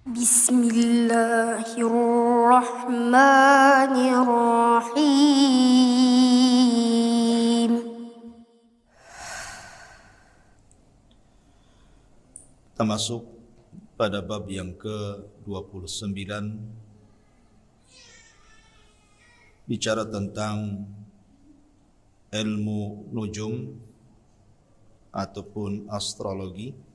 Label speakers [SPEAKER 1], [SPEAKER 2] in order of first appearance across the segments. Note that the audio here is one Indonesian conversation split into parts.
[SPEAKER 1] Bismillahirrahmanirrahim.
[SPEAKER 2] Kita masuk pada bab yang ke-29, bicara tentang ilmu nujum ataupun astrologi.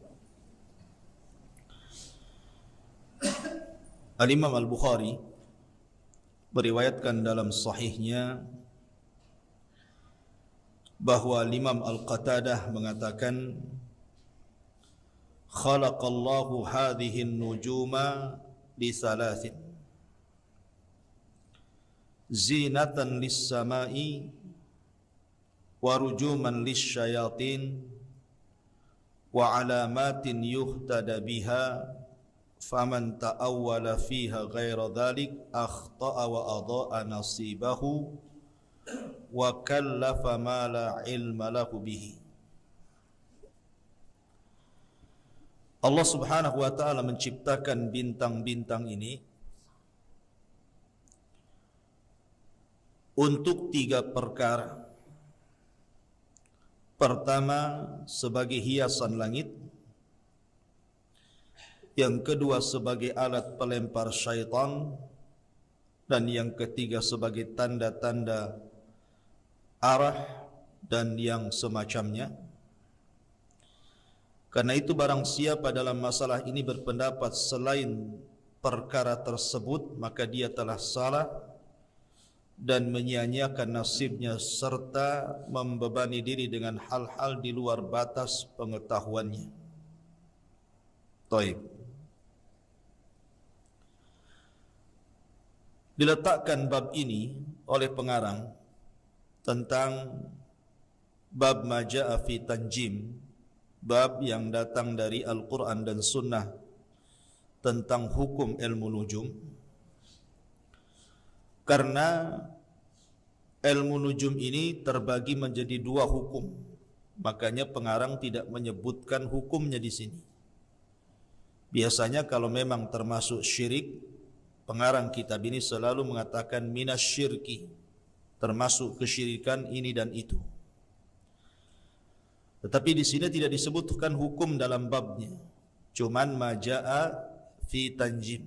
[SPEAKER 2] Al-Imam Al-Bukhari meriwayatkan dalam sahihnya bahwa Imam Al-Qatadah mengatakan, khalaqallahu hadhihi an-nujuma li thalathin zinatan lis-sama'i wa rujuman lis-syayatin wa alamatin yuhtada biha faman ta'awwala fiha ghaira dhalik akhta'a wa adha'a nasibahu wa kallafa ma la ilma lahu bihi. Allah Subhanahu wa ta'ala menciptakan bintang-bintang ini untuk 3 perkara. Pertama, sebagai hiasan langit. Yang kedua, sebagai alat pelempar syaitan. Dan yang ketiga, sebagai tanda-tanda arah dan yang semacamnya. Karena itu barang siapa dalam masalah ini berpendapat selain perkara tersebut, maka dia telah salah dan menyia-nyiakan nasibnya serta membebani diri dengan hal-hal di luar batas pengetahuannya. Taib. Diletakkan bab ini oleh pengarang tentang bab maja'a fi tanjim, bab yang datang dari Al-Quran dan Sunnah tentang hukum ilmu nujum. Karena ilmu nujum ini terbagi menjadi 2 hukum, makanya pengarang tidak menyebutkan hukumnya di sini. Biasanya kalau memang termasuk syirik, pengarang kitab ini selalu mengatakan minasyirki, termasuk kesyirikan ini dan itu. Tetapi di sini tidak disebutkan hukum dalam babnya, cuman maja'a fi tanjim,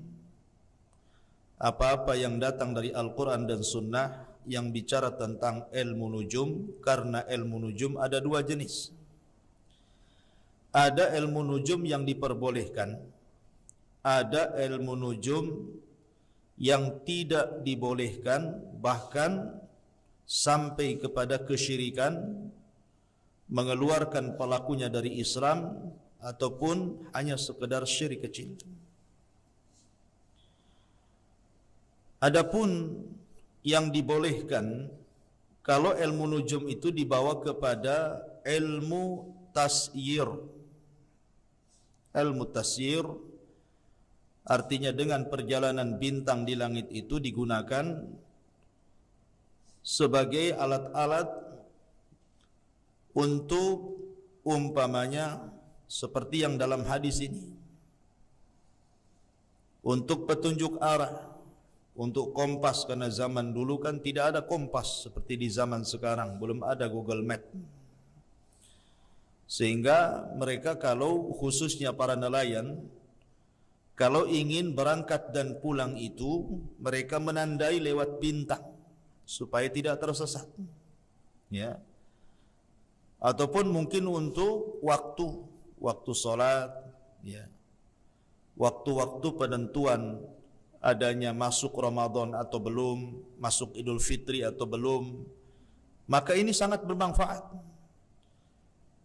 [SPEAKER 2] apa-apa yang datang dari Al-Quran dan Sunnah yang bicara tentang ilmu nujum. Karena ilmu nujum ada 2 jenis. Ada ilmu nujum yang diperbolehkan, ada ilmu nujum yang tidak dibolehkan, bahkan sampai kepada kesyirikan, mengeluarkan pelakunya dari Islam ataupun hanya sekedar syirik kecil. Adapun yang dibolehkan, kalau ilmu nujum itu dibawa kepada ilmu tasyir. Ilmu tasyir artinya dengan perjalanan bintang di langit itu digunakan sebagai alat-alat untuk umpamanya seperti yang dalam hadis ini, untuk petunjuk arah, untuk kompas, karena zaman dulu kan tidak ada kompas seperti di zaman sekarang, belum ada Google Map. Sehingga mereka, kalau khususnya para nelayan, kalau ingin berangkat dan pulang itu, mereka menandai lewat bintang supaya tidak tersesat. Ya. Ataupun mungkin untuk waktu salat, ya. Waktu-waktu penentuan adanya masuk Ramadan atau belum, masuk Idul Fitri atau belum, maka ini sangat bermanfaat.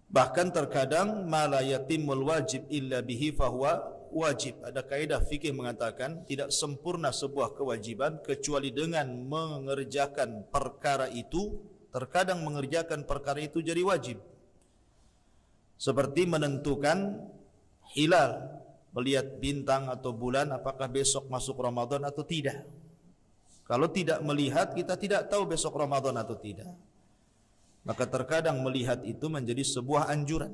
[SPEAKER 2] Bahkan terkadang ma la yatimul wajib illa bihi fahuwa wajib. Ada kaidah fikih mengatakan tidak sempurna sebuah kewajiban kecuali dengan mengerjakan perkara itu. Terkadang mengerjakan perkara itu jadi wajib, seperti menentukan hilal, melihat bintang atau bulan apakah besok masuk Ramadan atau tidak. Kalau tidak melihat, kita tidak tahu besok Ramadan atau tidak. Maka terkadang melihat itu menjadi sebuah anjuran.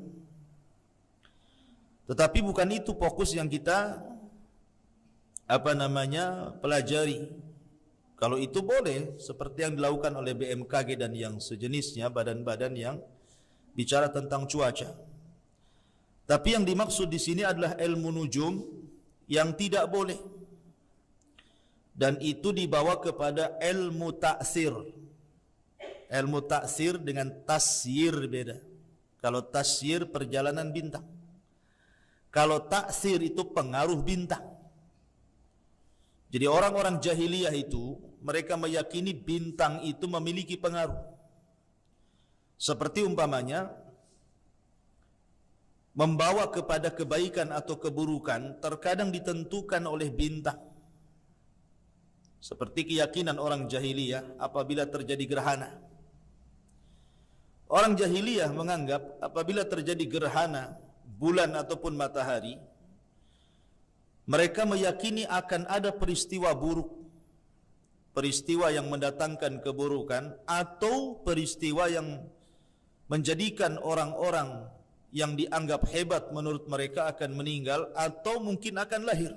[SPEAKER 2] Tetapi bukan itu fokus yang kita pelajari. Kalau itu boleh, seperti yang dilakukan oleh BMKG dan yang sejenisnya, badan-badan yang bicara tentang cuaca. Tapi yang dimaksud di sini adalah ilmu nujum yang tidak boleh. Dan itu dibawa kepada ilmu taksir. Ilmu taksir dengan tasyir beda. Kalau tasyir perjalanan bintang. Kalau taksir itu pengaruh bintang. Jadi orang-orang jahiliyah itu, mereka meyakini bintang itu memiliki pengaruh. Seperti umpamanya, membawa kepada kebaikan atau keburukan terkadang ditentukan oleh bintang. Seperti keyakinan orang jahiliyah apabila terjadi gerhana. Orang jahiliyah menganggap apabila terjadi gerhana bulan ataupun matahari, mereka meyakini akan ada peristiwa buruk, peristiwa yang mendatangkan keburukan, atau peristiwa yang menjadikan orang-orang yang dianggap hebat menurut mereka akan meninggal atau mungkin akan lahir.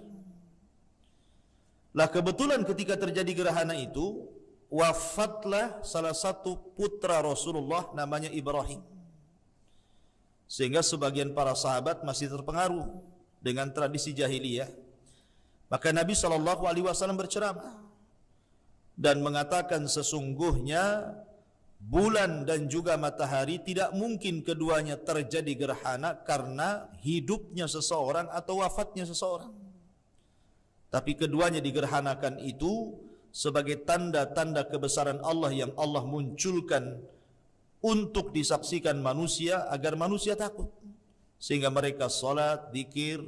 [SPEAKER 2] Lah kebetulan ketika terjadi gerhana itu, wafatlah salah satu putra Rasulullah namanya Ibrahim. Sehingga sebagian para sahabat masih terpengaruh dengan tradisi jahiliyah. Maka Nabi SAW berceramah dan mengatakan sesungguhnya bulan dan juga matahari tidak mungkin keduanya terjadi gerhana karena hidupnya seseorang atau wafatnya seseorang. Tapi keduanya digerhanakan itu sebagai tanda-tanda kebesaran Allah yang Allah munculkan untuk disaksikan manusia agar manusia takut. Sehingga mereka salat, zikir,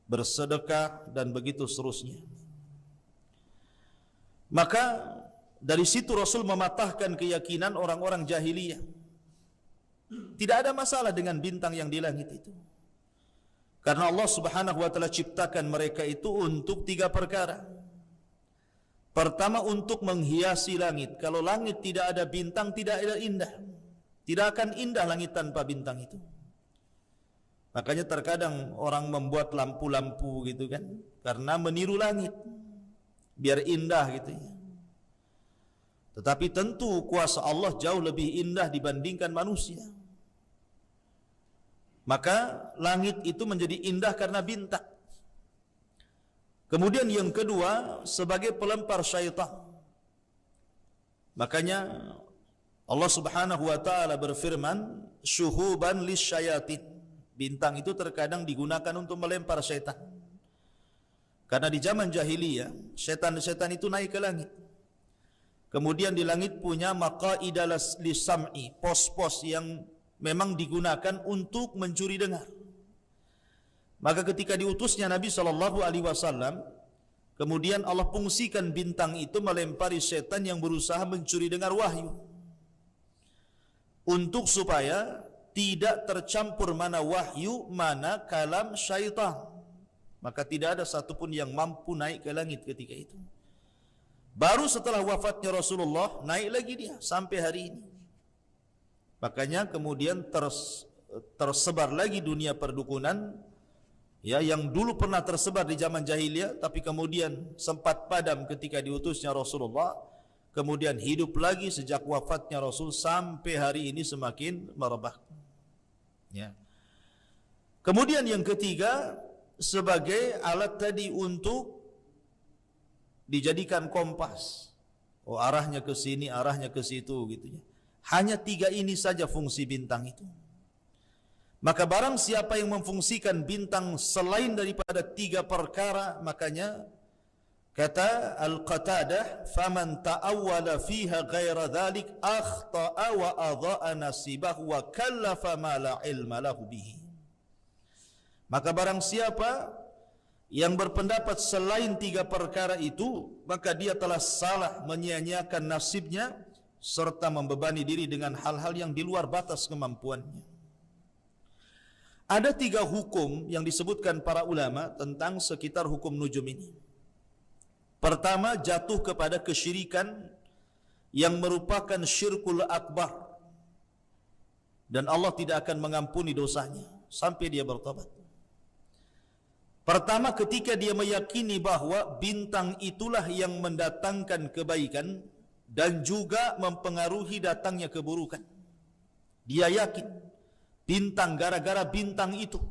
[SPEAKER 2] bersedekah dan begitu seterusnya. Maka dari situ Rasul mematahkan keyakinan orang-orang jahiliyah. Tidak ada masalah dengan bintang yang di langit itu. Karena Allah Subhanahu wa taala ciptakan mereka itu untuk 3 perkara. Pertama, untuk menghiasi langit. Kalau langit tidak ada bintang, tidak ada indah. Tidak akan indah langit tanpa bintang itu. Makanya terkadang orang membuat lampu-lampu gitu kan, karena meniru langit, biar indah gitu ya. Tetapi tentu kuasa Allah jauh lebih indah dibandingkan manusia. Maka langit itu menjadi indah karena bintang. Kemudian yang kedua, sebagai pelempar syaitan. Makanya Allah Subhanahu wa taala berfirman, syuhuban lisyayatin. Bintang itu terkadang digunakan untuk melempar syaitan. Karena di zaman jahiliyah, syaitan-syaitan itu naik ke langit. Kemudian di langit punya maqaida lisam'i, pos-pos yang memang digunakan untuk mencuri dengar. Maka ketika diutusnya Nabi SAW, kemudian Allah fungsikan bintang itu melempari syaitan yang berusaha mencuri dengar wahyu, untuk supaya tidak tercampur mana wahyu, mana kalam syaitan. Maka tidak ada satupun yang mampu naik ke langit ketika itu. Baru setelah wafatnya Rasulullah, naik lagi dia sampai hari ini. Makanya kemudian tersebar lagi dunia perdukunan, ya, yang dulu pernah tersebar di zaman jahiliyah, tapi kemudian sempat padam ketika diutusnya Rasulullah, kemudian hidup lagi sejak wafatnya Rasul sampai hari ini semakin merebak. Ya. Kemudian yang ketiga, sebagai alat tadi untuk dijadikan kompas. Oh, arahnya ke sini, arahnya ke situ gitu ya. Hanya 3 ini saja fungsi bintang itu. Maka barang siapa yang memfungsikan bintang selain daripada 3 perkara, makanya kata Al-Qatadah, faman ta'awwala fiha ghaira dhalik akhta'a wa adha'a nasibahu wa kallafa ma la ilma lahu bihi. Maka barang siapa yang berpendapat selain 3 perkara itu, maka dia telah salah, menyia-nyiakan nasibnya, serta membebani diri dengan hal-hal yang di luar batas kemampuannya. Ada 3 hukum yang disebutkan para ulama tentang sekitar hukum nujum ini. Pertama, jatuh kepada kesyirikan yang merupakan syirkul akbar, dan Allah tidak akan mengampuni dosanya sampai dia bertobat. Pertama, ketika dia meyakini bahwa bintang itulah yang mendatangkan kebaikan dan juga mempengaruhi datangnya keburukan. Dia yakin bintang, gara-gara bintang itu,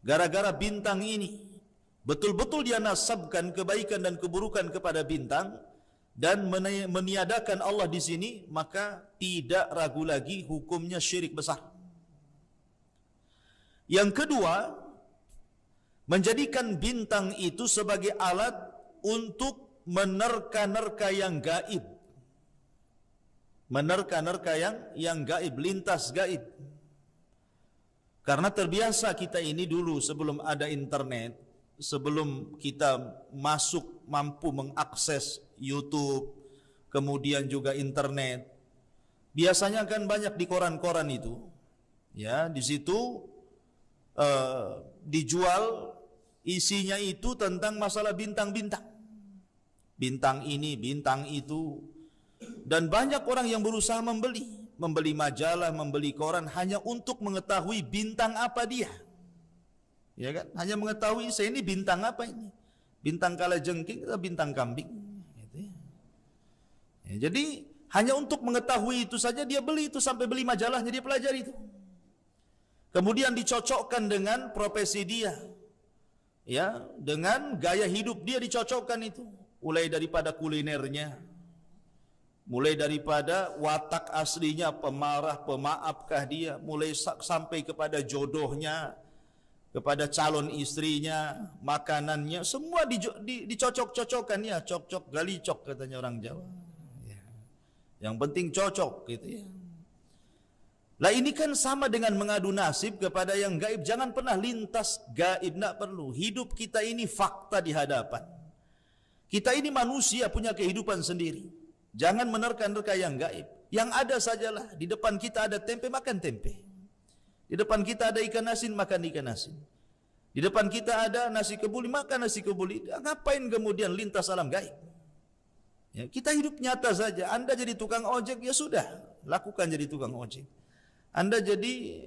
[SPEAKER 2] gara-gara bintang ini, betul-betul dia nasabkan kebaikan dan keburukan kepada bintang dan meniadakan Allah di sini, maka tidak ragu lagi hukumnya syirik besar. Yang kedua, menjadikan bintang itu sebagai alat untuk menerka-nerka yang gaib. Menerka-nerka yang gaib, lintas gaib. Karena terbiasa kita ini dulu sebelum ada internet, sebelum kita mampu mengakses YouTube, kemudian juga internet, biasanya kan banyak di koran-koran itu, ya, di situ dijual, isinya itu tentang masalah bintang-bintang, bintang ini, bintang itu, dan banyak orang yang berusaha membeli majalah, membeli koran hanya untuk mengetahui bintang apa dia, ya kan? Hanya mengetahui saya ini bintang apa ini, bintang kalajengking atau bintang kambing, gitu ya. Ya, jadi hanya untuk mengetahui itu saja dia beli itu, sampai beli majalahnya dia pelajari itu. Kemudian dicocokkan dengan profesi dia, ya, dengan gaya hidup dia dicocokkan itu, mulai daripada kulinernya, mulai daripada watak aslinya, pemarah, pemaafkah dia, mulai sampai kepada jodohnya, kepada calon istrinya, makanannya, semua dicocok-cocokkan, ya, cocok galicok katanya orang Jawa. Ya. Yang penting cocok gitu ya. Lah ini kan sama dengan mengadu nasib kepada yang gaib. Jangan pernah lintas gaib, tidak perlu. Hidup kita ini fakta di hadapan. Kita ini manusia punya kehidupan sendiri. Jangan menerka-nerka yang gaib. Yang ada sajalah. Di depan kita ada tempe, makan tempe. Di depan kita ada ikan asin, makan ikan asin. Di depan kita ada nasi kebuli, makan nasi kebuli. Ngapain kemudian lintas alam gaib? Ya, kita hidup nyata saja. Anda jadi tukang ojek, ya sudah, lakukan jadi tukang ojek. Anda jadi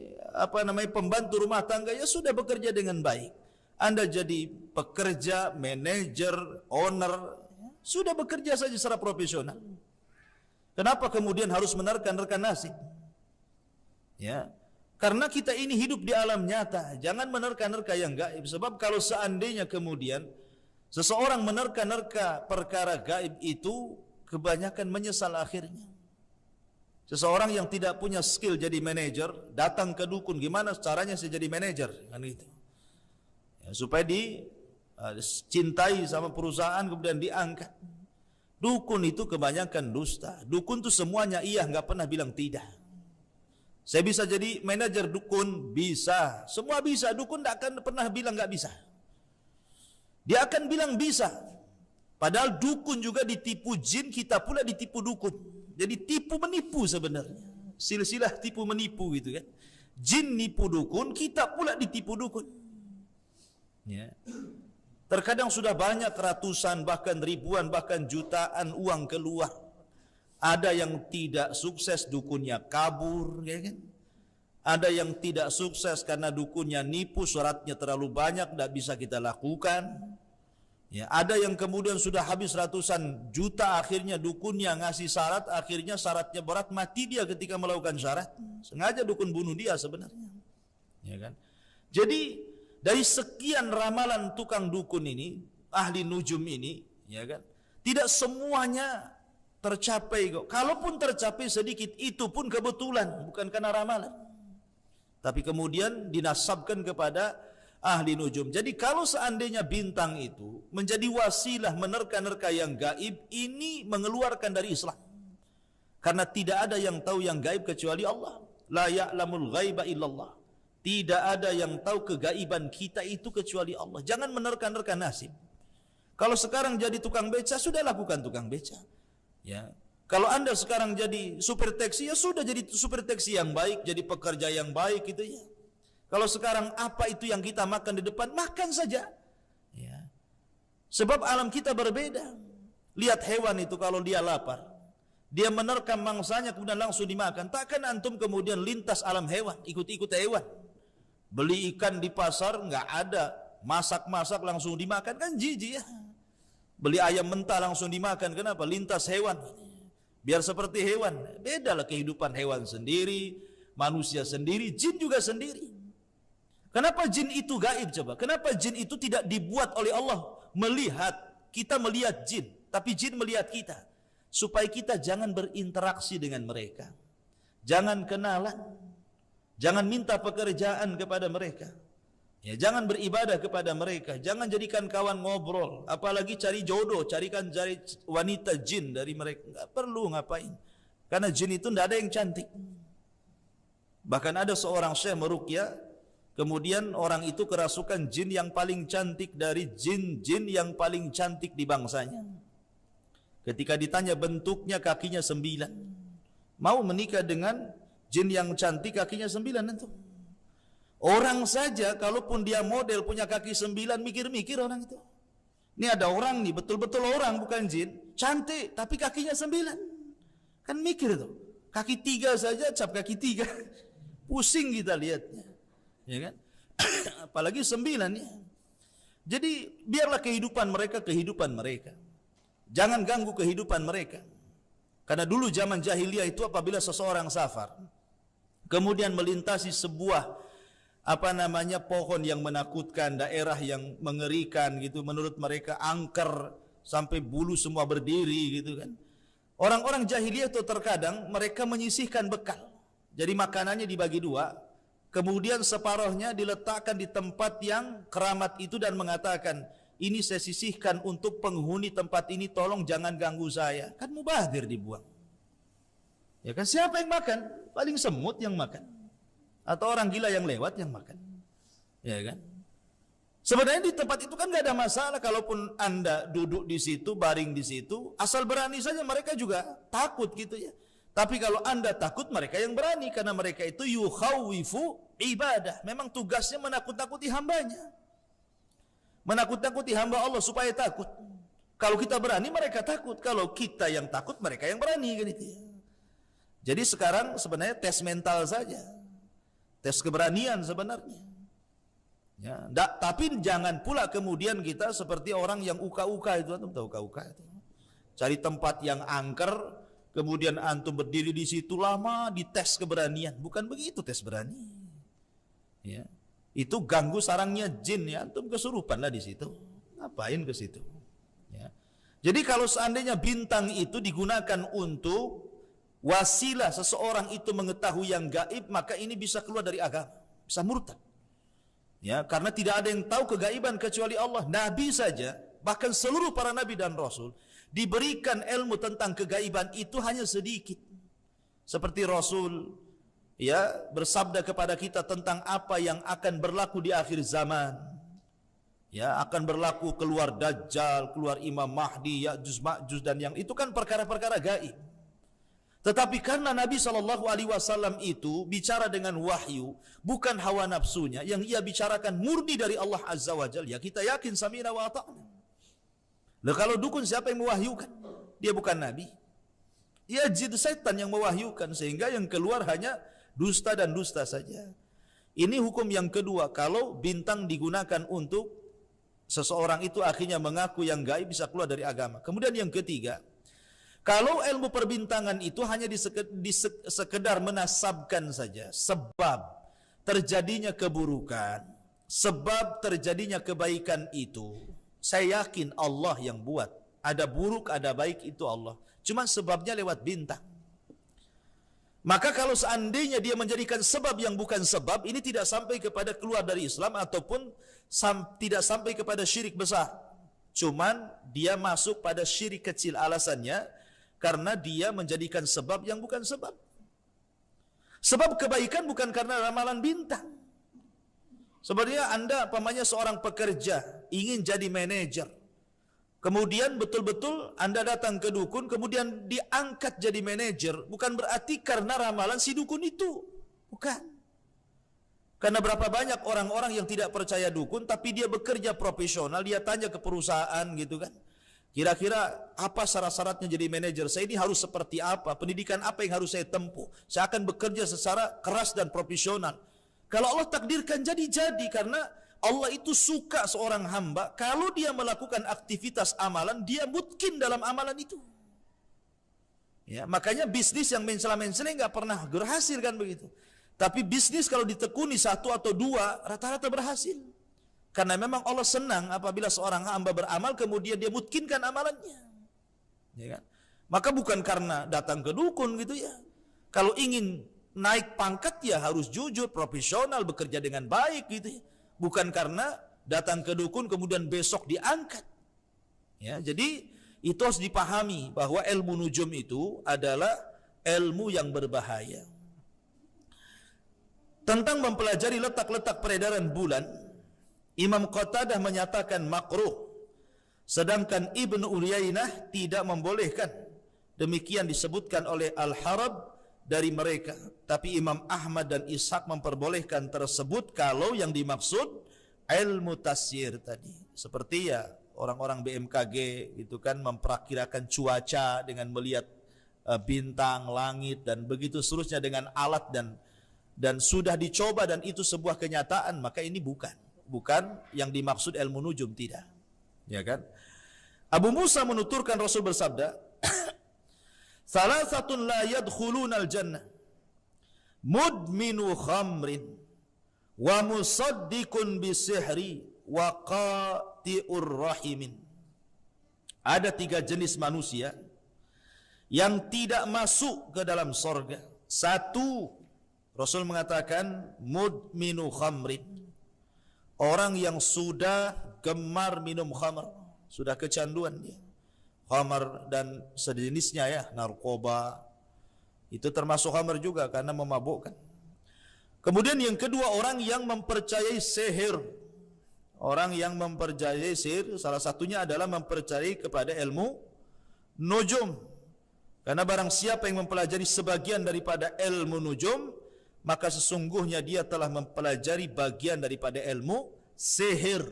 [SPEAKER 2] pembantu rumah tangga, ya sudah, bekerja dengan baik. Anda jadi pekerja, manajer, owner, sudah bekerja saja secara profesional. Kenapa kemudian harus menerka-nerka nasib? Ya, karena kita ini hidup di alam nyata. Jangan menerka-nerka yang gaib. Sebab kalau seandainya kemudian seseorang menerka-nerka perkara gaib itu, kebanyakan menyesal akhirnya. Seseorang yang tidak punya skill jadi manajer, datang ke dukun, gimana caranya saya jadi manajer, kan gitu. Ya, supaya dicintai sama perusahaan, kemudian diangkat. Dukun itu kebanyakan dusta. Dukun itu semuanya iya, nggak pernah bilang tidak. Saya bisa jadi manajer dukun, bisa. Semua bisa. Dukun tidak akan pernah bilang nggak bisa. Dia akan bilang bisa. Padahal dukun juga ditipu jin, kita pula ditipu dukun. Jadi tipu menipu sebenarnya. Silsilah tipu menipu gitu kan. Jin nipu dukun, kita pula ditipu dukun. Ya. Terkadang sudah banyak ratusan, bahkan ribuan, bahkan jutaan uang keluar. Ada yang tidak sukses, dukunnya kabur, ya kan? Ada yang tidak sukses karena dukunnya nipu, syaratnya terlalu banyak, tidak bisa kita lakukan. Ya, ada yang kemudian sudah habis ratusan juta, akhirnya dukunnya ngasih syarat, akhirnya syaratnya berat, mati dia ketika melakukan syarat. Sengaja dukun bunuh dia sebenarnya. Ya kan? Jadi dari sekian ramalan tukang dukun ini, ahli nujum ini, ya kan? Tidak semuanya tercapai kok. Kalaupun tercapai sedikit, itu pun kebetulan, bukan karena ramalan. Tapi kemudian dinasabkan kepada ahli nujum. Jadi kalau seandainya bintang itu menjadi wasilah menerka-nerka yang gaib, ini mengeluarkan dari Islam. Karena tidak ada yang tahu yang gaib kecuali Allah. La ya'lamul ghaiba illallah. Tidak ada yang tahu kegaiban kita itu kecuali Allah. Jangan menerka-nerka nasib. Kalau sekarang jadi tukang beca, sudah lakukan tukang beca. Ya. Kalau Anda sekarang jadi supir taksi, ya sudah jadi supir taksi yang baik, jadi pekerja yang baik gitu ya. Kalau sekarang apa itu yang kita makan di depan, makan saja. Ya. Sebab alam kita berbeda. Lihat hewan itu kalau dia lapar, dia menerkam mangsanya kemudian langsung dimakan. Takkan antum kemudian lintas alam hewan, ikut-ikut hewan. Beli ikan di pasar, nggak ada masak-masak langsung dimakan, kan jijik ya. Beli ayam mentah langsung dimakan, kenapa? Lintas hewan, biar seperti hewan. Bedalah kehidupan hewan sendiri, manusia sendiri, jin juga sendiri. Kenapa jin itu gaib coba? Kenapa jin itu tidak dibuat oleh Allah melihat? Kita melihat jin, tapi jin melihat kita, supaya kita jangan berinteraksi dengan mereka, jangan kenalan, jangan minta pekerjaan kepada mereka, ya, jangan beribadah kepada mereka, jangan jadikan kawan ngobrol, apalagi cari jodoh, cari wanita jin dari mereka. Nggak perlu ngapain, karena jin itu tidak ada yang cantik. Bahkan ada seorang syekh meruqyah, kemudian orang itu kerasukan jin yang paling cantik dari jin-jin yang paling cantik di bangsanya. Ketika ditanya bentuknya, kakinya 9. Mau menikah dengan jin yang cantik kakinya 9 itu. Orang saja kalaupun dia model punya kaki 9, mikir-mikir orang itu. Ini ada orang nih, betul-betul orang bukan jin, cantik tapi kakinya 9. Kan mikir tuh. Kaki 3 saja, cap kaki 3. Pusing kita lihatnya. Ya kan? Apalagi 9 ya. Jadi biarlah kehidupan mereka. Jangan ganggu kehidupan mereka. Karena dulu zaman jahiliyah itu apabila seseorang safar, kemudian melintasi sebuah pohon yang menakutkan, daerah yang mengerikan gitu, menurut mereka angker sampai bulu semua berdiri gitu kan. Orang-orang jahiliyah itu terkadang mereka menyisihkan bekal. Jadi makanannya dibagi 2. Kemudian separuhnya diletakkan di tempat yang keramat itu dan mengatakan, ini saya sisihkan untuk penghuni tempat ini, tolong jangan ganggu saya. Kan mubazir dibuang. Ya kan, siapa yang makan? Paling semut yang makan. Atau orang gila yang lewat yang makan. Ya kan? Sebenarnya di tempat itu kan gak ada masalah. Kalaupun Anda duduk di situ, baring di situ, asal berani saja, mereka juga takut gitu ya. Tapi kalau Anda takut, mereka yang berani, karena mereka itu yukhawifu ibadah. Memang tugasnya menakut-nakuti hambanya. Menakut-nakuti hamba Allah supaya takut. Kalau kita berani, mereka takut. Kalau kita yang takut, mereka yang berani kan itu ya. Jadi sekarang sebenarnya tes mental saja. Tes keberanian sebenarnya. Ya, tapi jangan pula kemudian kita seperti orang yang uka-uka itu. Antum tahu uka-uka itu? Cari tempat yang angker, kemudian antum berdiri di situ lama, dites keberanian. Bukan begitu tes berani. Ya. Itu ganggu sarangnya jin ya, antum kesurupan lah di situ. Ngapain ke situ? Ya. Jadi kalau seandainya bintang itu digunakan untuk wasilah seseorang itu mengetahui yang gaib, maka ini bisa keluar dari agama, bisa murtad. Ya, karena tidak ada yang tahu kegaiban kecuali Allah. Nabi saja, bahkan seluruh para nabi dan rasul diberikan ilmu tentang kegaiban itu hanya sedikit. Seperti Rasul ya bersabda kepada kita tentang apa yang akan berlaku di akhir zaman. Ya, akan berlaku keluar Dajjal, keluar Imam Mahdi, Ya'juj Ma'juj, dan yang itu kan perkara-perkara gaib. Tetapi karena Nabi SAW itu bicara dengan wahyu, bukan hawa nafsunya, yang ia bicarakan murni dari Allah Azza wa Jalla, ya kita yakin samina wa ata'na. Nah, kalau dukun siapa yang mewahyukan? Dia bukan Nabi. Ya jin setan yang mewahyukan, sehingga yang keluar hanya dusta dan dusta saja. Ini hukum yang kedua, kalau bintang digunakan untuk seseorang itu akhirnya mengaku yang gaib, bisa keluar dari agama. Kemudian yang ketiga, kalau ilmu perbintangan itu hanya sekedar menasabkan saja sebab terjadinya keburukan, sebab terjadinya kebaikan itu, saya yakin Allah yang buat. Ada buruk, ada baik, itu Allah. Cuma sebabnya lewat bintang. Maka kalau seandainya dia menjadikan sebab yang bukan sebab, ini tidak sampai kepada keluar dari Islam ataupun tidak sampai kepada syirik besar. Cuman dia masuk pada syirik kecil. Alasannya karena dia menjadikan sebab yang bukan sebab. Sebab kebaikan bukan karena ramalan bintang. Sebenarnya Anda pamannya seorang pekerja, ingin jadi manajer. Kemudian betul-betul Anda datang ke dukun, kemudian diangkat jadi manajer. Bukan berarti karena ramalan si dukun itu. Bukan. Karena berapa banyak orang-orang yang tidak percaya dukun, tapi dia bekerja profesional, dia tanya ke perusahaan gitu kan. Kira-kira apa syarat-syaratnya jadi manajer? Saya ini harus seperti apa? Pendidikan apa yang harus saya tempuh? Saya akan bekerja secara keras dan profesional. Kalau Allah takdirkan jadi karena Allah itu suka seorang hamba kalau dia melakukan aktivitas amalan, dia mutkin dalam amalan itu. Ya, makanya bisnis yang mencela-mencela nggak pernah berhasil kan begitu. Tapi bisnis kalau ditekuni satu atau dua, rata-rata berhasil. Karena memang Allah senang apabila seorang hamba beramal kemudian dia mutkinkan amalannya. Ya kan? Maka bukan karena datang ke dukun gitu ya. Kalau ingin naik pangkat ya harus jujur, profesional, bekerja dengan baik gitu ya. Bukan karena datang ke dukun kemudian besok diangkat. Ya, jadi itu harus dipahami bahwa ilmu nujum itu adalah ilmu yang berbahaya. Tentang mempelajari letak-letak peredaran bulan, Imam Qatadah menyatakan makruh, sedangkan Ibnu Uyainah tidak membolehkan. Demikian disebutkan oleh Al-Harab dari mereka. Tapi Imam Ahmad dan Ishaq memperbolehkan tersebut kalau yang dimaksud ilmu tasyir tadi. Seperti ya orang-orang BMKG gitu kan memperakirakan cuaca dengan melihat bintang, langit dan begitu seterusnya dengan alat dan sudah dicoba dan itu sebuah kenyataan, maka ini bukan yang dimaksud ilmu nujum, tidak. Ya kan? Abu Musa menuturkan Rasul bersabda, "Salasatun la yadkhulunal jannah, mudminu khamrin wa musaddiqun bisihri wa qati'ur rahimin." Ada 3 jenis manusia yang tidak masuk ke dalam sorga. 1, Rasul mengatakan mudminu khamrin, orang yang sudah gemar minum khamr, sudah kecanduan dia. Khamr dan sejenisnya ya, narkoba, itu termasuk khamr juga karena memabukkan. Kemudian yang kedua, orang yang mempercayai sihir. Orang yang mempercayai sihir, salah satunya adalah mempercayai kepada ilmu nujum. Karena barang siapa yang mempelajari sebagian daripada ilmu nujum, maka sesungguhnya dia telah mempelajari bagian daripada ilmu sihir.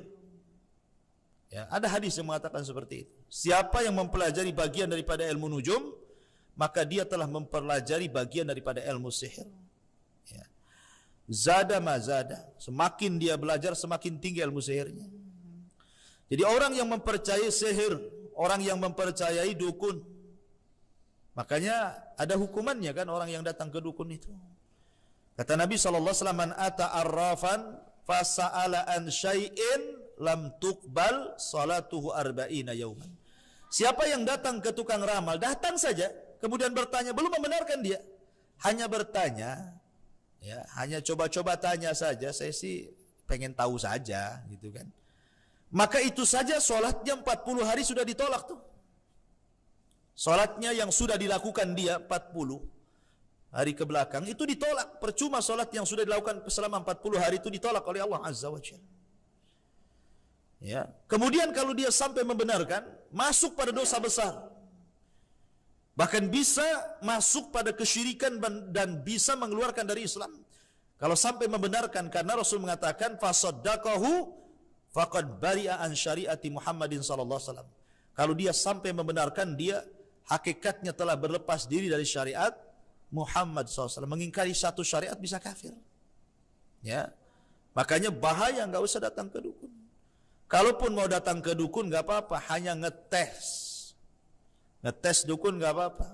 [SPEAKER 2] Ya, ada hadis yang mengatakan seperti itu. Siapa yang mempelajari bagian daripada ilmu nujum, maka dia telah mempelajari bagian daripada ilmu sihir. Ya. Zada mazada, semakin dia belajar semakin tinggi ilmu sihirnya. Jadi orang yang mempercayai sihir, orang yang mempercayai dukun, makanya ada hukumannya kan orang yang datang ke dukun itu. Kata Nabi SAW, "Man ata arrafan fasa'ala an syai'in lam tuqbal salatuhu arba'ina yauman." Siapa yang datang ke tukang ramal, datang saja, kemudian bertanya, belum membenarkan dia, hanya bertanya, ya, hanya coba-coba tanya saja, saya sih pengen tahu saja, gitu kan. Maka itu saja sholatnya 40 hari sudah ditolak tuh. Sholatnya yang sudah dilakukan dia 40 hari ke belakang itu ditolak. Percuma sholat yang sudah dilakukan selama 40 hari itu ditolak oleh Allah Azza wa Jalla. Ya. Kemudian kalau dia sampai membenarkan, masuk pada dosa besar. Bahkan bisa masuk pada kesyirikan dan bisa mengeluarkan dari Islam. Kalau sampai membenarkan, karena Rasul mengatakan fasaddaqahu faqad bari'a an syariati Muhammadin sallallahu alaihi wasallam. Kalau dia sampai membenarkan, dia hakikatnya telah berlepas diri dari syariat Muhammad SAW. Mengingkari satu syariat bisa kafir. Ya, makanya bahaya, nggak usah datang ke dukun. Kalaupun mau datang ke dukun nggak apa-apa, hanya ngetes dukun nggak apa-apa,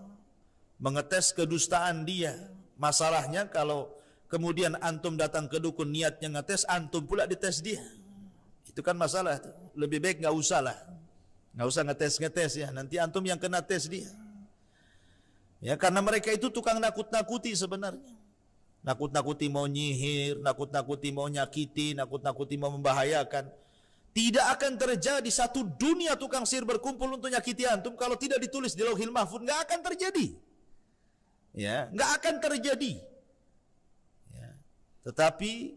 [SPEAKER 2] mengetes kedustaan dia. Masalahnya kalau kemudian antum datang ke dukun niatnya ngetes, antum pula dites dia, itu kan masalah. Lebih baik nggak usah lah, nggak usah ngetes ya. Nanti antum yang kena tes dia. Ya, karena mereka itu tukang nakut-nakuti sebenarnya. Nakut-nakuti mau nyihir, nakut-nakuti mau nyakiti, nakut-nakuti mau membahayakan. Tidak akan terjadi satu dunia tukang sihir berkumpul untuk nyakiti antum kalau tidak ditulis di Lauhil Mahfuz, nggak akan terjadi. Ya, nggak akan terjadi. Ya. Tetapi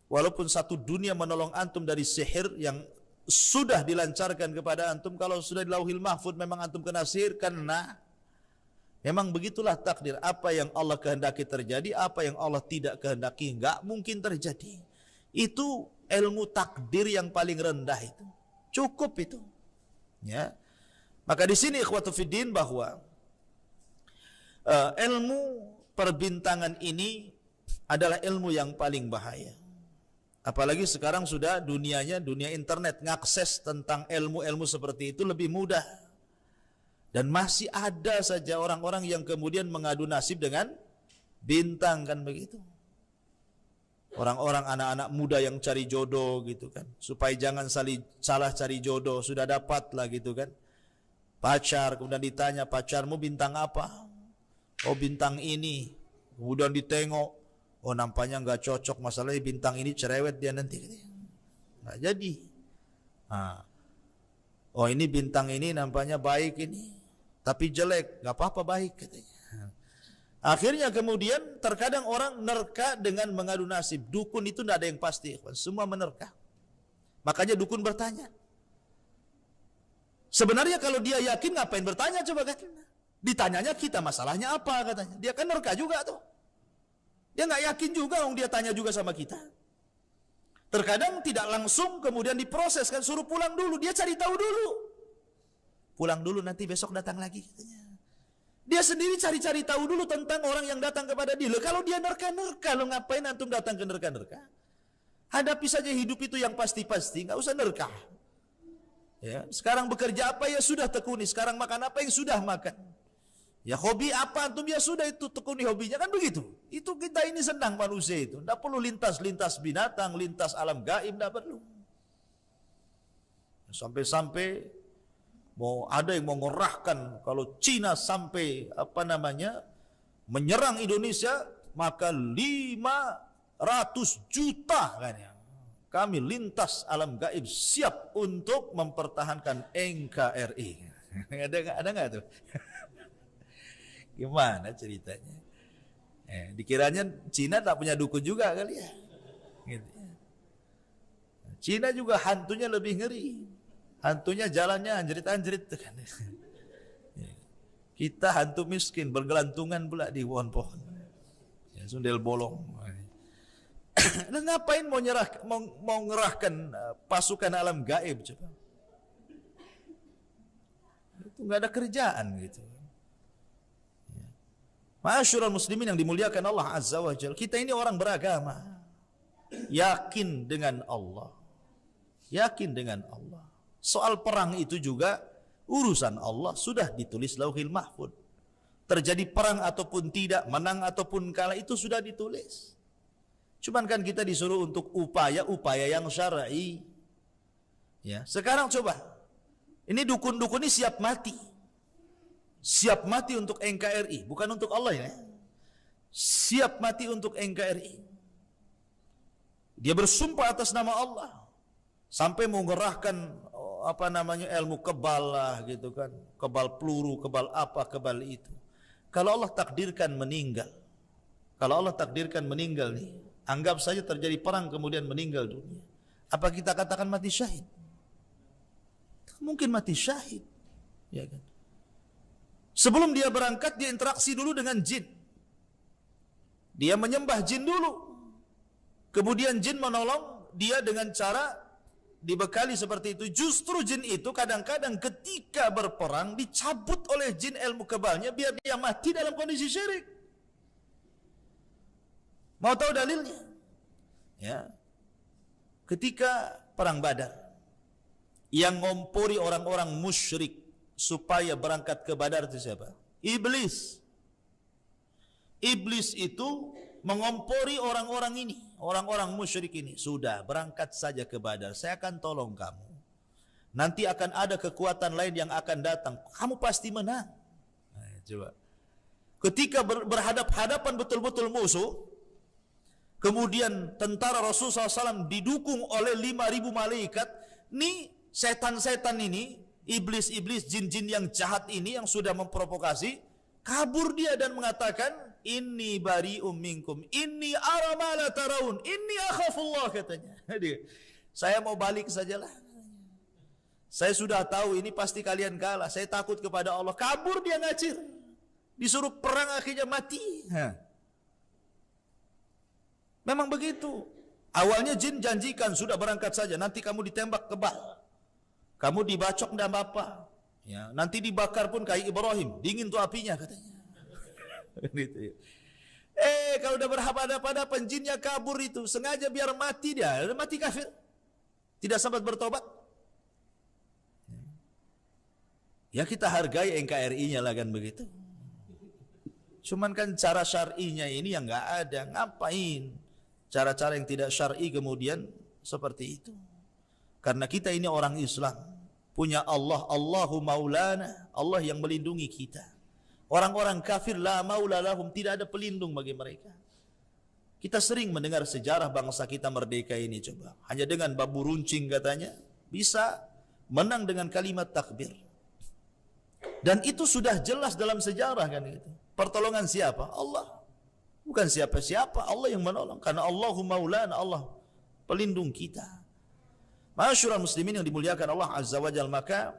[SPEAKER 2] walaupun satu dunia menolong antum dari sihir yang sudah dilancarkan kepada antum, kalau sudah di Lauhil Mahfuz memang antum kena sihir, kena. Memang begitulah takdir. Apa yang Allah kehendaki terjadi, apa yang Allah tidak kehendaki enggak mungkin terjadi. Itu ilmu takdir yang paling rendah itu. Cukup itu. Ya. Maka di sini ikhwatu fiddin bahwa ilmu perbintangan ini adalah ilmu yang paling bahaya. Apalagi sekarang sudah dunianya, dunia internet, ngakses tentang ilmu-ilmu seperti itu lebih mudah. Dan masih ada saja orang-orang yang kemudian mengadu nasib dengan bintang, kan begitu. Orang-orang anak-anak muda yang cari jodoh gitu kan, supaya jangan salah cari jodoh, sudah dapat lah gitu kan. Pacar, kemudian ditanya, pacarmu bintang apa? Oh bintang ini. Kemudian ditengok, oh nampaknya nggak cocok, masalahnya bintang ini cerewet dia nanti. Nggak jadi. Oh ini bintang ini nampaknya baik ini, tapi jelek, nggak apa-apa baik katanya. Akhirnya kemudian terkadang orang nerka dengan mengadu nasib. Dukun itu tidak ada yang pasti, semua menerka. Makanya dukun bertanya. Sebenarnya kalau dia yakin ngapain bertanya coba kan? Ditanyanya kita masalahnya apa katanya. Dia kan nerka juga tuh. Dia nggak yakin juga, dia tanya juga sama kita. Terkadang tidak langsung kemudian diproses kan, suruh pulang dulu, dia cari tahu dulu. Pulang dulu nanti besok datang lagi katanya. Dia sendiri cari-cari tahu dulu tentang orang yang datang kepada dia. Loh, kalau dia nerka-nerka, lo ngapain antum datang ke nerka-nerka? Hadapi saja hidup itu yang pasti-pasti, nggak usah nerka. Ya, sekarang bekerja apa ya sudah tekuni, sekarang makan apa yang sudah makan. Ya hobi apa antum ya sudah itu tekuni hobinya, kan begitu. Itu kita ini senang manusia itu, tidak perlu lintas-lintas binatang, lintas alam gaib, tidak perlu. Sampai-sampai mau ada yang mau mengerahkan kalau Cina sampai menyerang Indonesia, maka 500 juta kan ya. Kami lintas alam gaib siap untuk mempertahankan NKRI. Ada nggak tuh? Gimana ceritanya? Dikiranya Cina tak punya dukun juga kali ya. Gitu. Cina juga hantunya lebih ngeri. Hantunya jalannya anjrit-anjrit kan. Kita hantu miskin bergelantungan pula di pohon-pohon. Ya, sundel bolong. Nah, ngapain mau ngerahkan pasukan alam gaib coba? Itu nggak ada kerjaan gitu. Ma'asyiral muslimin yang dimuliakan Allah Azza wa Jalla, kita ini orang beragama, yakin dengan Allah, yakin dengan Allah. Soal perang itu juga urusan Allah, sudah ditulis Lauhil Mahfuz. Terjadi perang ataupun tidak, menang ataupun kalah, itu sudah ditulis. Cuman kan kita disuruh untuk upaya yang syar'i. Ya, sekarang coba, ini dukun-dukun ini siap mati. Siap mati untuk NKRI, bukan untuk Allah ya. Siap mati untuk NKRI. Dia bersumpah atas nama Allah. Sampai mengerahkan ilmu kebal lah gitu kan. Kebal peluru, kebal apa, kebal itu. Kalau Allah takdirkan meninggal. Kalau Allah takdirkan meninggal nih, anggap saja terjadi perang kemudian meninggal dunia. Apa kita katakan mati syahid? Mungkin mati syahid. Ya kan? Sebelum dia berangkat, dia interaksi dulu dengan jin. Dia menyembah jin dulu. Kemudian jin menolong dia dengan cara dibekali seperti itu. Justru jin itu kadang-kadang ketika berperang dicabut oleh jin ilmu kebalnya biar dia mati dalam kondisi syirik. Mau tahu dalilnya? Ya. Ketika perang Badar, yang ngompori orang-orang musyrik supaya berangkat ke Badar itu siapa? Iblis. Iblis itu mengompori orang-orang ini, orang-orang musyrik ini. Sudah, berangkat saja ke Badar, saya akan tolong kamu. Nanti akan ada kekuatan lain yang akan datang, kamu pasti menang. Nah, coba. Ketika berhadap-hadapan betul-betul musuh, kemudian tentara Rasulullah SAW didukung oleh 5.000 malaikat. Nih setan-setan ini, iblis-iblis, jin-jin yang jahat ini yang sudah memprovokasi, kabur dia dan mengatakan, inni bari'um minkum, inni ara ma la taraun, inni akhafullah katanya. Saya mau balik sajalah. Saya sudah tahu ini pasti kalian kalah, saya takut kepada Allah. Kabur dia ngacir. Disuruh perang akhirnya mati. Memang begitu. Awalnya jin janjikan sudah berangkat saja, nanti kamu ditembak kebal. Kamu dibacok tidak apa-apa. Ya, nanti dibakar pun kayak Ibrahim, dingin tuh apinya katanya. Gitu ya. Kalau udah berhadapan-hadapan jinnya kabur itu, sengaja biar mati dia, udah mati kafir. Tidak sempat bertobat. Ya kita hargai NKRI-nya lah kan begitu. Cuman kan cara syar'inya ini yang nggak ada, ngapain? Cara-cara yang tidak syar'i kemudian seperti itu. Karena kita ini orang Islam, punya Allah, Allahu maulana, Allah yang melindungi kita. Orang-orang kafir la maula lahum, tidak ada pelindung bagi mereka. Kita sering mendengar sejarah bangsa kita merdeka ini, coba. Hanya dengan babu runcing katanya bisa menang dengan kalimat takbir. Dan itu sudah jelas dalam sejarah kan itu. Pertolongan siapa? Allah. Bukan siapa-siapa, Allah yang menolong. Karena Allahu maulana, Allah pelindung kita. Masyurul muslimin yang dimuliakan Allah Azza wa Jalla, maka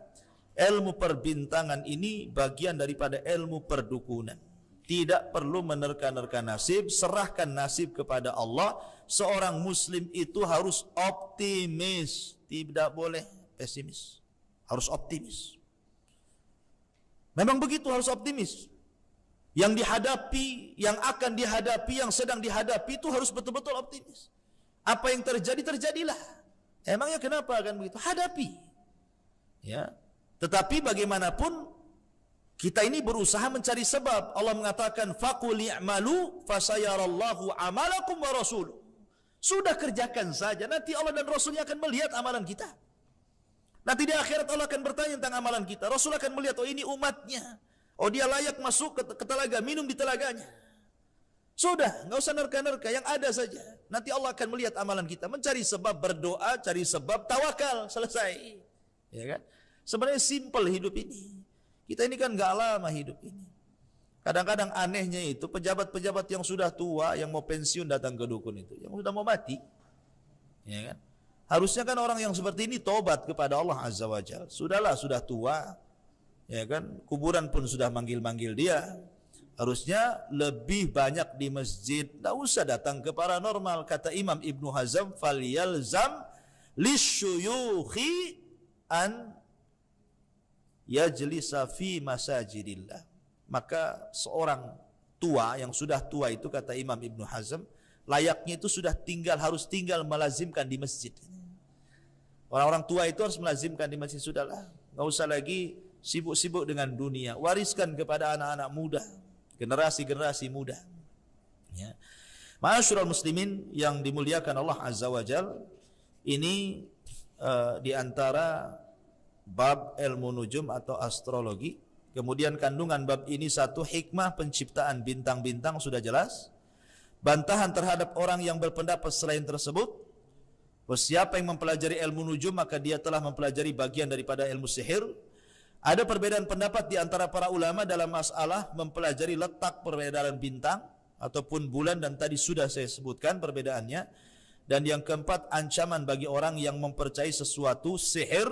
[SPEAKER 2] ilmu perbintangan ini bagian daripada ilmu perdukunan. Tidak perlu menerka-nerka nasib, serahkan nasib kepada Allah. Seorang muslim itu harus optimis, tidak boleh pesimis. Harus optimis. Memang begitu, harus optimis. Yang dihadapi, yang akan dihadapi, yang sedang dihadapi itu harus betul-betul optimis. Apa yang terjadi, terjadilah. Emangnya kenapa akan begitu? Hadapi. Ya. Tetapi bagaimanapun kita ini berusaha mencari sebab. Allah mengatakan faqul i'malu fasayarallahu amalakum wa rasuluh. Sudah kerjakan saja, nanti Allah dan Rasulnya akan melihat amalan kita. Nanti di akhirat Allah akan bertanya tentang amalan kita. Rasul akan melihat, oh ini umatnya, oh dia layak masuk ke telaga, minum di telaganya. Sudah, nggak usah nerka-nerka, yang ada saja. Nanti Allah akan melihat amalan kita. Mencari sebab berdoa, cari sebab tawakal, selesai. Ya kan? Sebenarnya simple hidup ini. Kita ini kan gak lama hidup ini. Kadang-kadang anehnya itu pejabat-pejabat yang sudah tua, yang mau pensiun datang ke dukun itu, yang sudah mau mati. Ya kan? Harusnya kan orang yang seperti ini tobat kepada Allah Azza wa Jalla. Sudahlah, sudah tua. Ya kan? Kuburan pun sudah manggil-manggil dia. Harusnya lebih banyak di masjid. Tak usah datang ke paranormal. Kata Imam Ibnu Hazm, "Falyalzam lisyuyukhi an yajlisa fi masajidillah." Maka seorang tua yang sudah tua itu, kata Imam Ibnu Hazm, layaknya itu sudah harus tinggal melazimkan di masjid. Orang-orang tua itu harus melazimkan di masjid. Sudahlah, nggak usah lagi sibuk-sibuk dengan dunia. Wariskan kepada anak-anak muda, generasi-generasi muda. Ya. Ma'asyiral muslimin yang dimuliakan Allah Azza wa Jalla, ini di antara bab ilmu nujum atau astrologi. Kemudian kandungan bab ini satu, hikmah penciptaan bintang-bintang sudah jelas. Bantahan terhadap orang yang berpendapat selain tersebut. Siapa yang mempelajari ilmu nujum maka dia telah mempelajari bagian daripada ilmu sihir. Ada perbedaan pendapat di antara para ulama dalam masalah mempelajari letak peredaran bintang ataupun bulan, dan tadi sudah saya sebutkan perbedaannya. Dan yang keempat, ancaman bagi orang yang mempercayai sesuatu sihir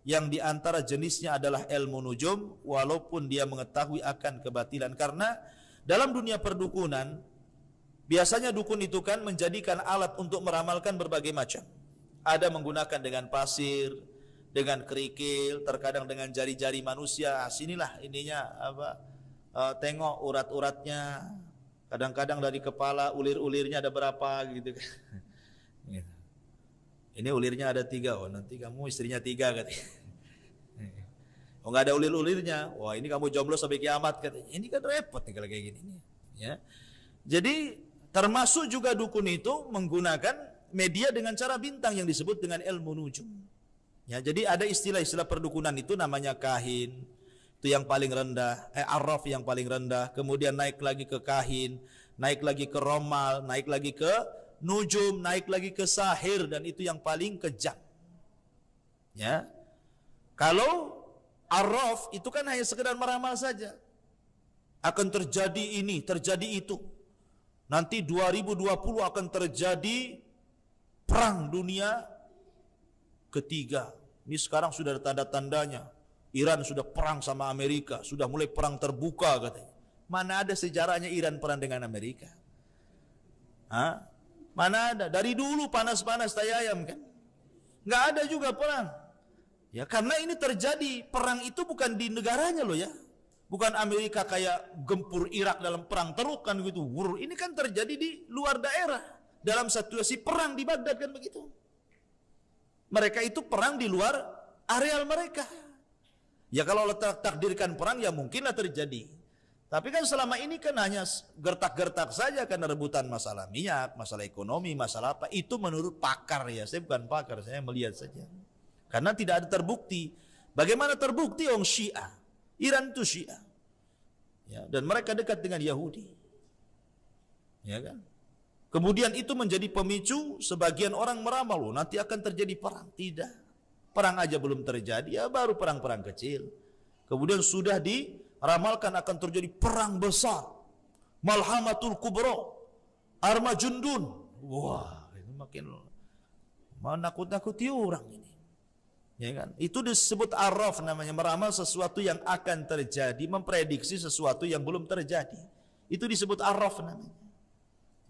[SPEAKER 2] yang di antara jenisnya adalah ilmu nujum, walaupun dia mengetahui akan kebatilan. Karena dalam dunia perdukunan, biasanya dukun itu kan menjadikan alat untuk meramalkan berbagai macam. Ada menggunakan dengan pasir, dengan kerikil, terkadang dengan jari-jari manusia. Sinilah ininya tengok urat-uratnya. Kadang-kadang dari kepala ulir-ulirnya ada berapa gitu kan. Ini ulirnya ada 3, oh nanti kamu istrinya 3 katanya. Oh nggak ada ulir-ulirnya, wah ini kamu jomblo sampai kiamat katanya. Ini kan repot nih kalau kayak gini. Ya. Jadi termasuk juga dukun itu menggunakan media dengan cara bintang yang disebut dengan ilmu nujum. Ya, jadi ada istilah-istilah perdukunan itu namanya kahin, itu yang paling rendah, arraf yang paling rendah, kemudian naik lagi ke kahin, naik lagi ke romal, naik lagi ke nujum, naik lagi ke sahir, dan itu yang paling kejam. Ya. Kalau arraf itu kan hanya sekedar meramal saja. Akan terjadi ini, terjadi itu. Nanti 2020 akan terjadi perang dunia ketiga. Ini sekarang sudah ada tanda-tandanya. Iran sudah perang sama Amerika, sudah mulai perang terbuka katanya. Mana ada sejarahnya Iran perang dengan Amerika? Hah? Mana ada? Dari dulu panas-panas tai ayam kan? Nggak ada juga perang. Ya karena ini terjadi, perang itu bukan di negaranya loh ya. Bukan Amerika kayak gempur Irak dalam perang Teruk kan gitu. Ini kan terjadi di luar daerah. Dalam situasi perang di Baghdad kan begitu. Mereka itu perang di luar areal mereka. Ya kalau Allah takdirkan perang ya mungkinlah terjadi. Tapi kan selama ini kan hanya gertak-gertak saja karena rebutan masalah minyak, masalah ekonomi, masalah apa. Itu menurut pakar ya, saya bukan pakar, saya melihat saja. Karena tidak ada terbukti. Bagaimana terbukti orang Syiah? Iran itu Syiah. Ya, dan mereka dekat dengan Yahudi. Ya kan? Kemudian itu menjadi pemicu sebagian orang meramal, nanti akan terjadi perang. Tidak. Perang aja belum terjadi, ya baru perang-perang kecil. Kemudian sudah diramalkan akan terjadi perang besar. Malhamatul Kubra. Armajundun. Wah, itu makin menakut-nakuti orang ini. Ya kan? Itu disebut arraf namanya, meramal sesuatu yang akan terjadi, memprediksi sesuatu yang belum terjadi. Itu disebut arraf namanya.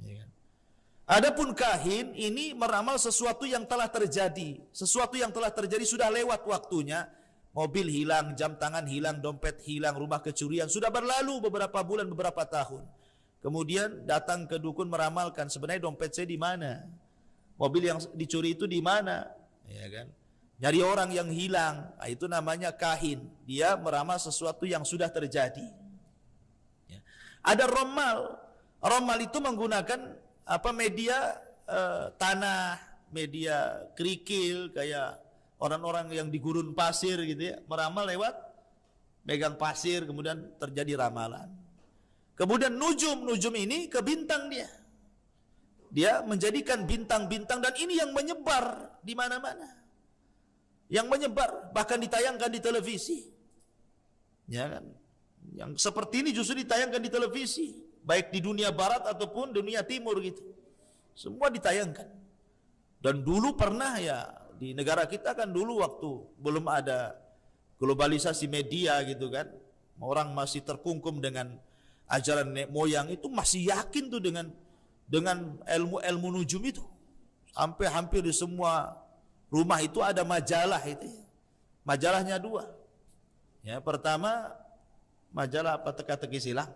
[SPEAKER 2] Ya kan? Adapun kahin ini meramal sesuatu yang telah terjadi. Sesuatu yang telah terjadi sudah lewat waktunya. Mobil hilang, jam tangan hilang, dompet hilang, rumah kecurian. Sudah berlalu beberapa bulan, beberapa tahun. Kemudian datang ke dukun meramalkan, sebenarnya dompet saya di mana? Mobil yang dicuri itu di mana? Ya kan? Nyari orang yang hilang, nah, itu namanya kahin. Dia meramal sesuatu yang sudah terjadi. Ya. Ada romal. Romal itu menggunakan media tanah, media kerikil, kayak orang-orang yang di gurun pasir gitu ya, meramal lewat megang pasir, kemudian terjadi ramalan. Kemudian nujum ini ke bintang dia. Dia menjadikan bintang-bintang, dan ini yang menyebar di mana-mana. Yang menyebar, bahkan ditayangkan di televisi. Ya kan? Yang seperti ini justru ditayangkan di televisi, baik di dunia barat ataupun dunia timur gitu. Semua ditayangkan. Dan dulu pernah ya, di negara kita kan dulu waktu belum ada globalisasi media gitu kan, orang masih terkungkum dengan ajaran nenek moyang, itu masih yakin tuh dengan ilmu nujum itu. Sampai hampir di semua rumah itu ada majalah itu. Majalahnya dua. Ya, pertama majalah teka-teki silang.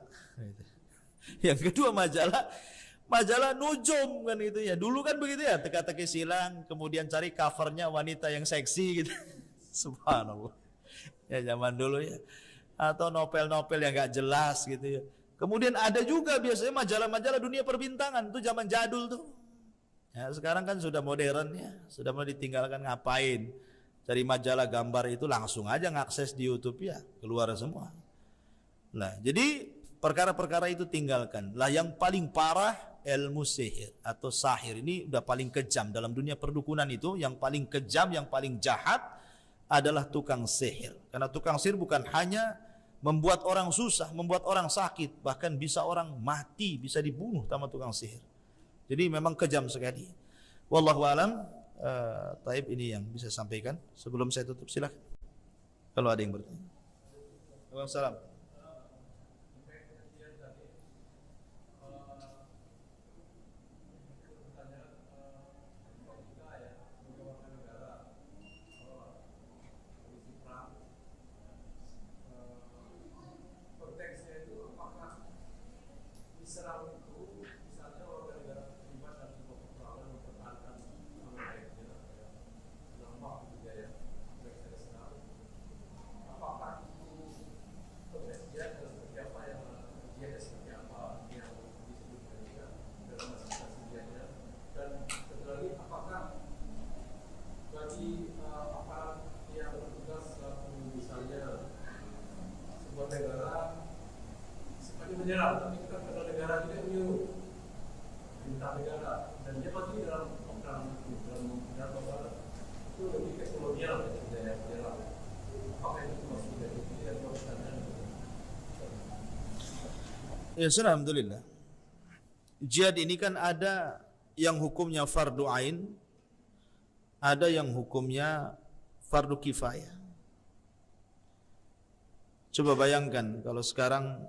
[SPEAKER 2] Yang kedua majalah nujum kan gitu ya. Dulu kan begitu ya, teka-teki silang, kemudian cari covernya wanita yang seksi gitu. Subhanallah. Ya zaman dulu ya. Atau novel-novel yang gak jelas gitu ya. Kemudian ada juga biasanya majalah-majalah dunia perbintangan, itu zaman jadul tuh. Ya, sekarang kan sudah modern ya, sudah mau ditinggalkan, ngapain? Cari majalah gambar itu langsung aja ngakses di YouTube ya, keluar semua. Nah, jadi perkara-perkara itu tinggalkan. Lah yang paling parah ilmu sihir atau sahir ini udah paling kejam dalam dunia perdukunan itu, yang paling kejam, yang paling jahat adalah tukang sihir. Karena tukang sihir bukan hanya membuat orang susah, membuat orang sakit, bahkan bisa orang mati, bisa dibunuh sama tukang sihir. Jadi memang kejam sekali. Wallahu alam. Taib ini yang bisa sampaikan. Sebelum saya tutup silakan. Kalau ada yang bertanya. Waalaikumsalam.
[SPEAKER 1] Menyerang, tapi kita pada negara kita menyuruh perintah negara, dan dia pasti dalam perang itu, dalam perang itu lebih ke kolonial ya, menyerang. Apakah itu masuk dari dia atau bukan?
[SPEAKER 2] Ya, alhamdulillah. Jihad ini kan ada yang hukumnya fardu ain, ada yang hukumnya fardu kifayah. Coba bayangkan kalau sekarang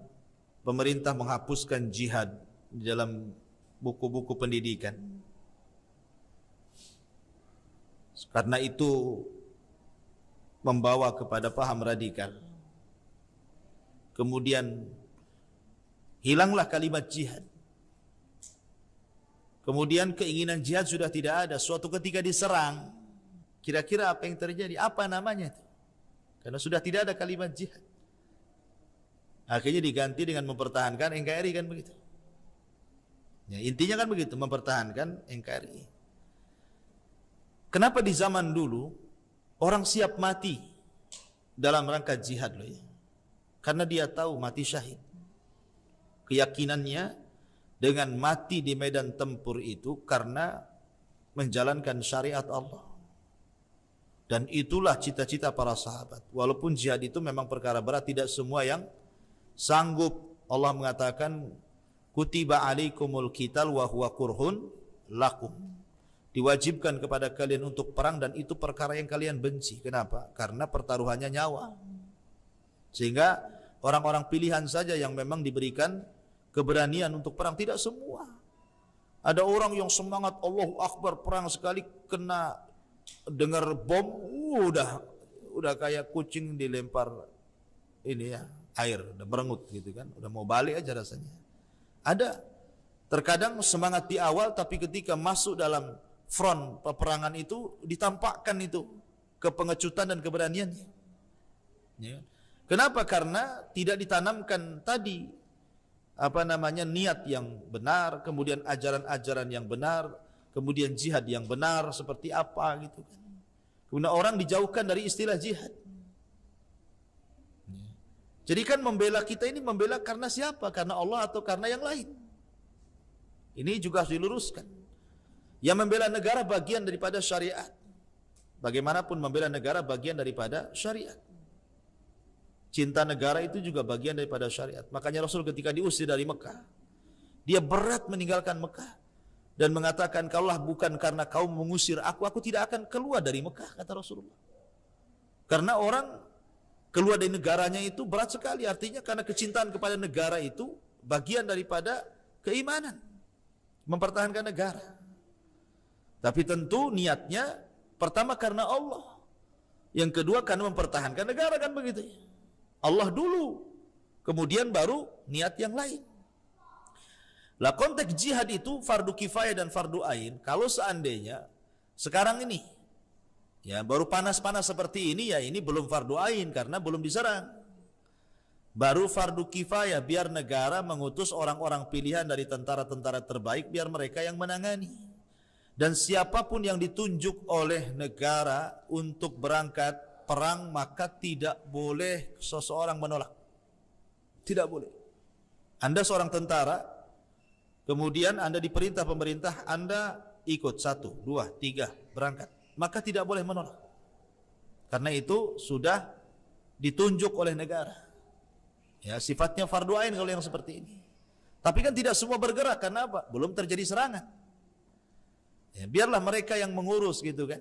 [SPEAKER 2] pemerintah menghapuskan jihad di dalam buku-buku pendidikan. Karena itu membawa kepada paham radikal. kemudian hilanglah kalimat jihad. Kemudian keinginan jihad sudah tidak ada. Suatu ketika diserang, kira-kira apa yang terjadi? Apa namanya itu? Karena sudah tidak ada kalimat jihad. Akhirnya diganti dengan mempertahankan NKRI, kan begitu. Ya, intinya kan begitu, mempertahankan NKRI. Kenapa di zaman dulu orang siap mati dalam rangka jihad loh ya? Karena dia tahu mati syahid. Keyakinannya dengan mati di medan tempur itu karena menjalankan syariat Allah. Dan itulah cita-cita para sahabat. Walaupun jihad itu memang perkara berat, tidak semua yang sanggup. Allah mengatakan, kutiba alaikumul qital wa huwa kurhun lakum. Diwajibkan kepada kalian untuk perang dan itu perkara yang kalian benci. Kenapa? Karena pertaruhannya nyawa. Sehingga orang-orang pilihan saja yang memang diberikan keberanian untuk perang, tidak semua. Ada orang yang semangat Allahu Akbar perang sekali kena dengar bom, udah kayak kucing dilempar ini ya, air, udah merengut gitu kan, udah mau balik aja rasanya. Ada terkadang semangat di awal tapi ketika masuk dalam front peperangan itu ditampakkan itu kepengecutan dan keberaniannya. Ya. Kenapa? Karena tidak ditanamkan tadi niat yang benar, kemudian ajaran-ajaran yang benar, kemudian jihad yang benar seperti apa gitu kan. Kemudian orang dijauhkan dari istilah jihad. Jadi kan membela kita ini membela karena siapa? Karena Allah atau karena yang lain? Ini juga harus diluruskan. Yang membela negara bagian daripada syariat. Bagaimanapun membela negara bagian daripada syariat. Cinta negara itu juga bagian daripada syariat. Makanya Rasul ketika diusir dari Mekah, dia berat meninggalkan Mekah dan mengatakan, kalaulah bukan karena kaum mengusir aku tidak akan keluar dari Mekah, kata Rasulullah. Karena orang keluar dari negaranya itu berat sekali, artinya karena kecintaan kepada negara itu bagian daripada keimanan, mempertahankan negara. Tapi tentu niatnya pertama karena Allah, yang kedua karena mempertahankan negara, kan begitu ya. Allah dulu, kemudian baru niat yang lain. Lah konteks jihad itu fardu kifayah dan fardu ain. Kalau seandainya sekarang ini ya baru panas-panas seperti ini, ya ini belum fardu ain karena belum diserang. Baru fardu kifayah, biar negara mengutus orang-orang pilihan dari tentara-tentara terbaik, biar mereka yang menangani. Dan siapapun yang ditunjuk oleh negara untuk berangkat perang, maka tidak boleh seseorang menolak. Tidak boleh. Anda seorang tentara, kemudian Anda diperintah pemerintah, Anda ikut 1, 2, 3 berangkat, maka tidak boleh menolak. Karena itu sudah ditunjuk oleh negara. Ya, sifatnya fardu ain kalau yang seperti ini. Tapi kan tidak semua bergerak, karena apa? Belum terjadi serangan. Ya, biarlah mereka yang mengurus gitu kan.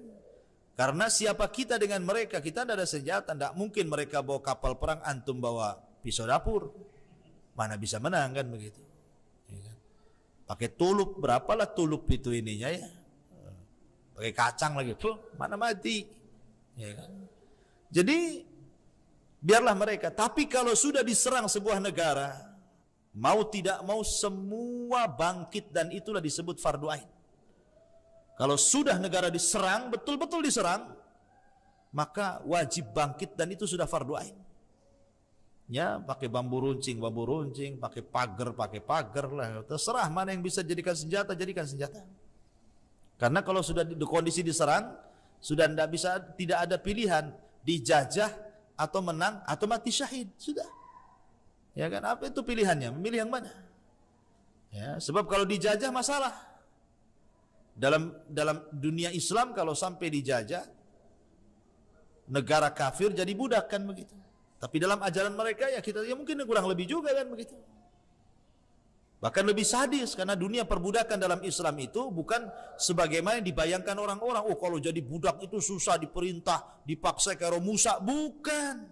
[SPEAKER 2] Karena siapa kita dengan mereka? Kita tidak ada senjata, tidak mungkin mereka bawa kapal perang, antum bawa pisau dapur. Mana bisa menang kan begitu? Ya kan? Pakai tulup, berapalah tulup itu ininya ya? Pakai kacang lagi, mana mati? Ya kan? Jadi biarlah mereka. Tapi kalau sudah diserang sebuah negara, mau tidak mau semua bangkit dan itulah disebut fardu ain. Kalau sudah negara diserang, betul-betul diserang, maka wajib bangkit dan itu sudah fardu ain. Ya, pakai bambu runcing, pakai pagar lah. Terserah mana yang bisa jadikan senjata, jadikan senjata. Karena kalau sudah di kondisi diserang, sudah tidak ada pilihan dijajah atau menang atau mati syahid, sudah. Ya kan, apa itu pilihannya? Memilih yang mana? Ya, sebab kalau dijajah masalah. Dalam dunia Islam kalau sampai dijajah negara kafir jadi budak kan begitu. Tapi dalam ajaran mereka ya kita ya mungkin kurang lebih juga kan begitu. Bahkan lebih sadis karena dunia perbudakan dalam Islam itu bukan sebagaimana yang dibayangkan orang-orang. Oh kalau jadi budak itu susah, diperintah, dipaksa kayak Musa, bukan.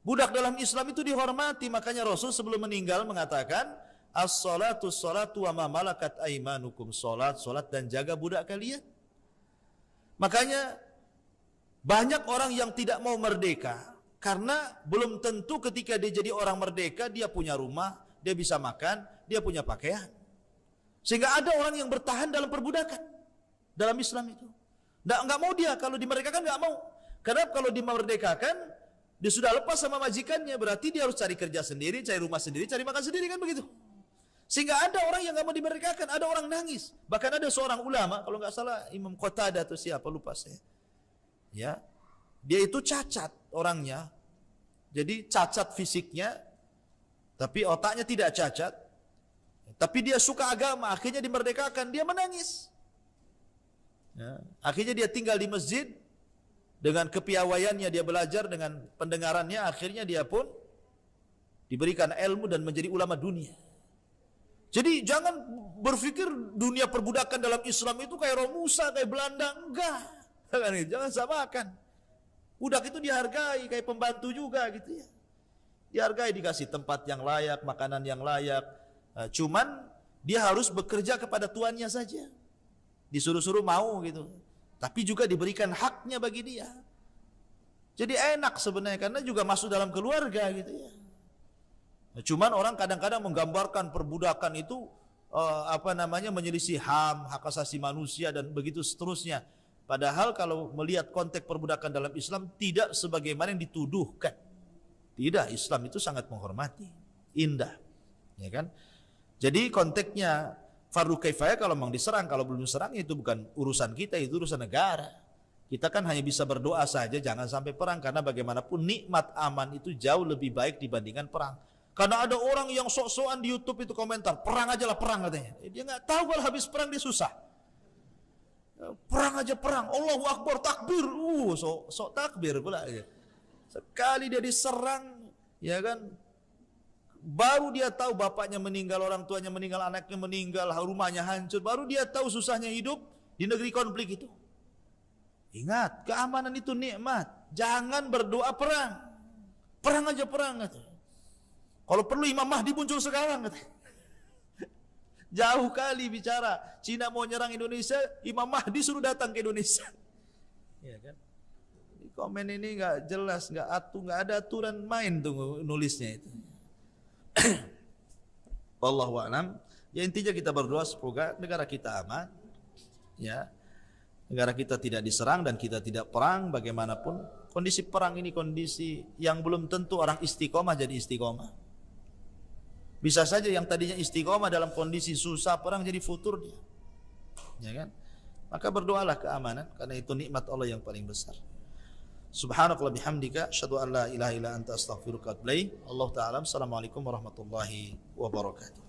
[SPEAKER 2] Budak dalam Islam itu dihormati, makanya Rasul sebelum meninggal mengatakan as-salatu salatu wa ma malakat aimanukum, salat dan jaga budak kalian. Makanya banyak orang yang tidak mau merdeka Karena belum tentu ketika dia jadi orang merdeka dia punya rumah, dia bisa makan, dia punya pakaian. Sehingga ada orang yang bertahan dalam perbudakan dalam Islam itu. Nggak mau dia kalau dimerdekakan, nggak mau. Karena kalau dimerdekakan dia sudah lepas sama majikannya, berarti dia harus cari kerja sendiri, cari rumah sendiri, cari makan sendiri, kan begitu. Sehingga ada orang yang nggak mau dimerdekakan, ada orang nangis. Bahkan ada seorang ulama, kalau nggak salah Imam Qatadah atau siapa, lupa saya. Ya, dia itu cacat orangnya, jadi cacat fisiknya, tapi otaknya tidak cacat. Tapi dia suka agama, akhirnya dimerdekakan, dia menangis. Ya, akhirnya dia tinggal di masjid, dengan kepiawaiannya dia belajar, dengan pendengarannya, akhirnya dia pun diberikan ilmu dan menjadi ulama dunia. Jadi jangan berpikir dunia perbudakan dalam Islam itu kayak Romusa, kayak Belanda, enggak. Jangan samakan. Budak itu dihargai kayak pembantu juga gitu ya. Dihargai, dikasih tempat yang layak, makanan yang layak. Nah, cuman dia harus bekerja kepada tuannya saja. Disuruh-suruh mau gitu. Tapi juga diberikan haknya bagi dia. Jadi enak sebenarnya karena juga masuk dalam keluarga gitu ya. Nah, cuman orang kadang-kadang menggambarkan perbudakan itu menyelisih HAM, hak asasi manusia dan begitu seterusnya. Padahal kalau melihat konteks perbudakan dalam Islam tidak sebagaimana yang dituduhkan. Tidak, Islam itu sangat menghormati, indah, ya kan? Jadi konteksnya fardu kifayah kalau memang diserang, kalau belum diserang itu bukan urusan kita, itu urusan negara. Kita kan hanya bisa berdoa saja jangan sampai perang, karena bagaimanapun nikmat aman itu jauh lebih baik dibandingkan perang. Karena ada orang yang sok-sokan di YouTube itu komentar, perang aja lah perang katanya. Dia nggak tahu kalau habis perang dia susah. Perang aja perang, Allahu Akbar, takbir, sok takbir pula. Sekali dia diserang, ya kan, baru dia tahu bapaknya meninggal, orang tuanya meninggal, anaknya meninggal, rumahnya hancur, baru dia tahu susahnya hidup di negeri konflik itu. Ingat, keamanan itu nikmat, jangan berdoa perang, perang aja perang. Kalau perlu Imam Mahdi muncul sekarang. Jauh kali bicara, Cina mau nyerang Indonesia, Imam Mahdi suruh datang ke Indonesia. Ya kan? Di komen ini nggak jelas, nggak ada aturan main tuh nulisnya itu. Wallahu a'lam. Ya intinya kita berdoa semoga negara kita aman. Ya. Negara kita tidak diserang dan kita tidak perang bagaimanapun. Kondisi perang ini kondisi yang belum tentu orang istiqomah jadi istiqomah. Bisa saja yang tadinya istiqomah dalam kondisi susah perang jadi futur dia. Ya kan? Maka berdoalah keamanan karena itu nikmat Allah yang paling besar. Subhanakallah bihamdika asyhadu an la ilaha illa anta astaghfiruka wa atubu ilaik. Allah taala. Assalamualaikum warahmatullahi wabarakatuh.